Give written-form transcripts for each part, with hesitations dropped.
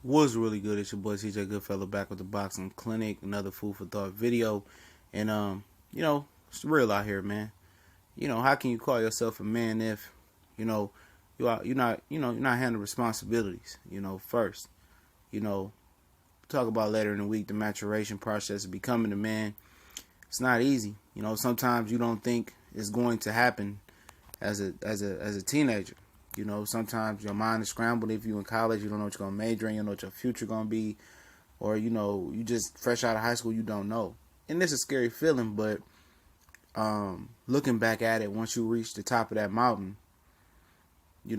Was really good. It's your boy CJ Goodfellow back with the Boxing Clinic, another food for thought video. And it's real out here, man. How can you call yourself a man if, you're not handling responsibilities, first. You know, talk about later in the week the maturation process of becoming a man. It's not easy. Sometimes you don't think it's going to happen as a teenager. Sometimes your mind is scrambled. If you're in college, you don't know what you're going to major in, you don't know what your future going to be. Or, you just fresh out of high school, you don't know. And this is a scary feeling, but looking back at it, once you reach the top of that mountain, you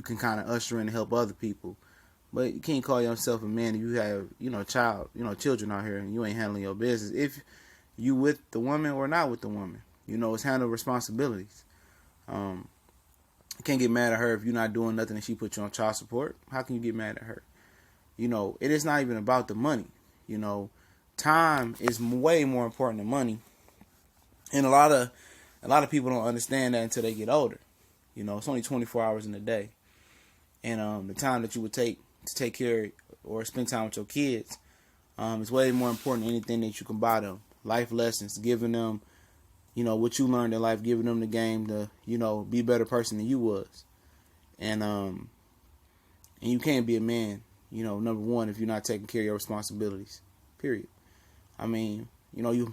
can kind of usher in and help other people. But you can't call yourself a man if you have, children out here and you ain't handling your business. If you with the woman or not with the woman, it's handle responsibilities. You can't get mad at her if you're not doing nothing and she put you on child support. How can you get mad at her? It is not even about the money. Time is way more important than money. And a lot of people don't understand that until they get older. It's only 24 hours in a day. And the time that you would take to take care or spend time with your kids is way more important than anything that you can buy them. Life lessons, giving them what you learned in life, giving them the game to, be a better person than you was. And you can't be a man, number one, if you're not taking care of your responsibilities, period. I mean, you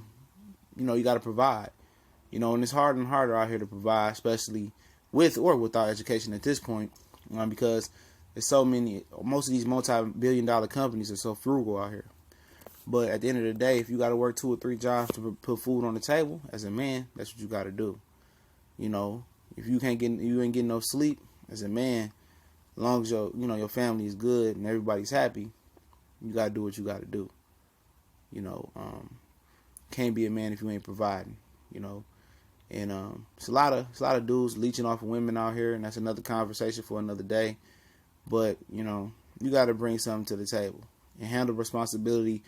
got to provide, and it's harder and harder out here to provide, especially with or without education at this point, because there's so many, most of these multi-billion-dollar companies are so frugal out here. But at the end of the day, if you got to work 2 or 3 jobs to put food on the table, as a man, that's what you got to do. If you ain't getting no sleep, as a man, as long as your family is good and everybody's happy, you got to do what you got to do. Can't be a man if you ain't providing. And it's a lot of dudes leeching off of women out here, and that's another conversation for another day. But you got to bring something to the table and handle responsibility.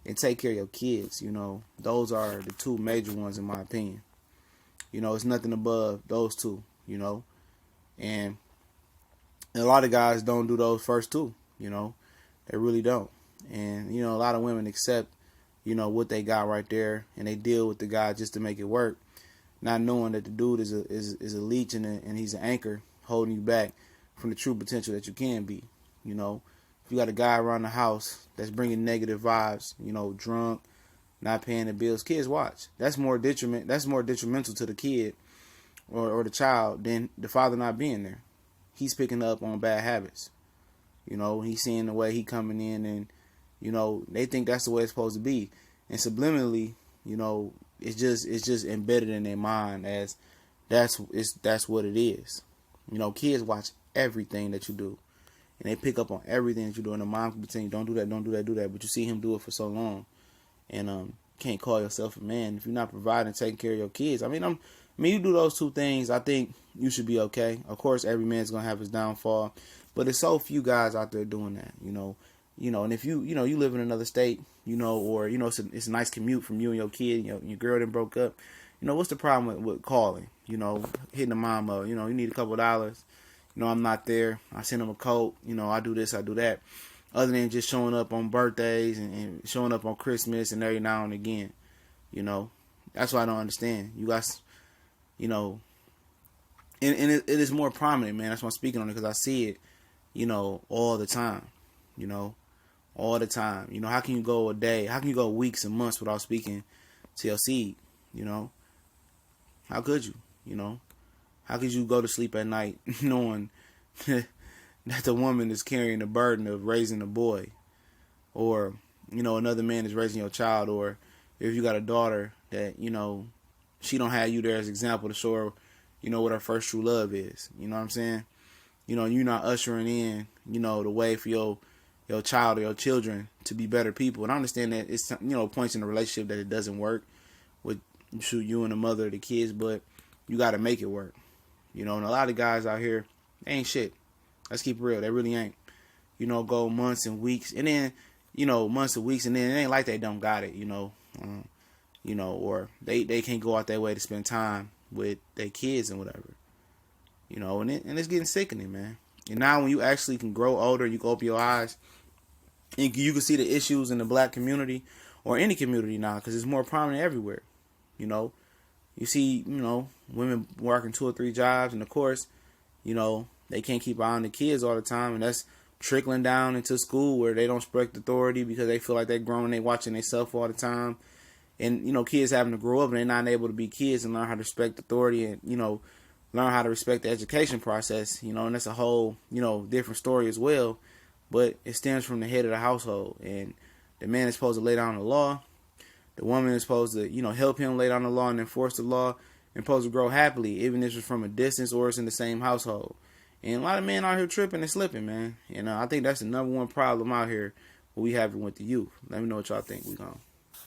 And take care of your kids, Those are the 2 major ones in my opinion. It's nothing above those 2, And a lot of guys don't do those first 2, They really don't. And, a lot of women accept, what they got right there. And they deal with the guy just to make it work. Not knowing that the dude is a leech and he's an anchor holding you back from the true potential that you can be, If you got a guy around the house that's bringing negative vibes, drunk, not paying the bills, kids watch. That's more detrimental to the kid or the child than the father not being there. He's picking up on bad habits. He's seeing the way he coming in, and they think that's the way it's supposed to be. And subliminally, it's just embedded in their mind as that's what it is. Kids watch everything that you do. And they pick up on everything that you do. And the mom can be saying, don't do that, don't do that, do that. But you see him do it for so long. And can't call yourself a man if you're not providing, taking care of your kids. I mean, you do those 2 things, I think you should be okay. Of course, every man's going to have his downfall. But there's so few guys out there doing that, And if you live in another state, or, it's a nice commute from you and your kid, your girl then broke up. What's the problem with calling? Hitting the mom up, you need a couple of dollars. I'm not there. I send them a coat. I do this, I do that. Other than just showing up on birthdays and showing up on Christmas and every now and again. That's what I don't understand. You guys, and it is more prominent, man. That's why I'm speaking on it, because I see it, all the time. All the time. How can you go a day? How can you go weeks and months without speaking to your seed? How could you? How could you go to sleep at night knowing that the woman is carrying the burden of raising a boy, or another man is raising your child, or if you got a daughter that she don't have you there as example to show her what her first true love is. You know what I'm saying? You're not ushering in the way for your child or your children to be better people. And I understand that it's points in the relationship that it doesn't work with you and the mother of the kids, but you got to make it work. And a lot of guys out here, they ain't shit. Let's keep it real. They really ain't. Go months and weeks. And then, months and weeks. And then it ain't like they don't got it, or they can't go out their way to spend time with their kids and whatever. And it's getting sickening, man. And now when you actually can grow older, you can open your eyes, and you can see the issues in the black community or any community now, because it's more prominent everywhere. You know, you see, women working 2 or 3 jobs, and of course, they can't keep eye on the kids all the time, and that's trickling down into school where they don't respect authority because they feel like they're grown and they watching themselves all the time. And, kids having to grow up and they're not able to be kids and learn how to respect authority and, learn how to respect the education process, and that's a whole, different story as well. But it stems from the head of the household. And the man is supposed to lay down the law. The woman is supposed to, help him lay down the law and enforce the law, and supposed to grow happily, even if it's from a distance or it's in the same household. And a lot of men out here tripping and slipping, man. And I think that's the number one problem out here what we having with the youth. Let me know what y'all think. We gone.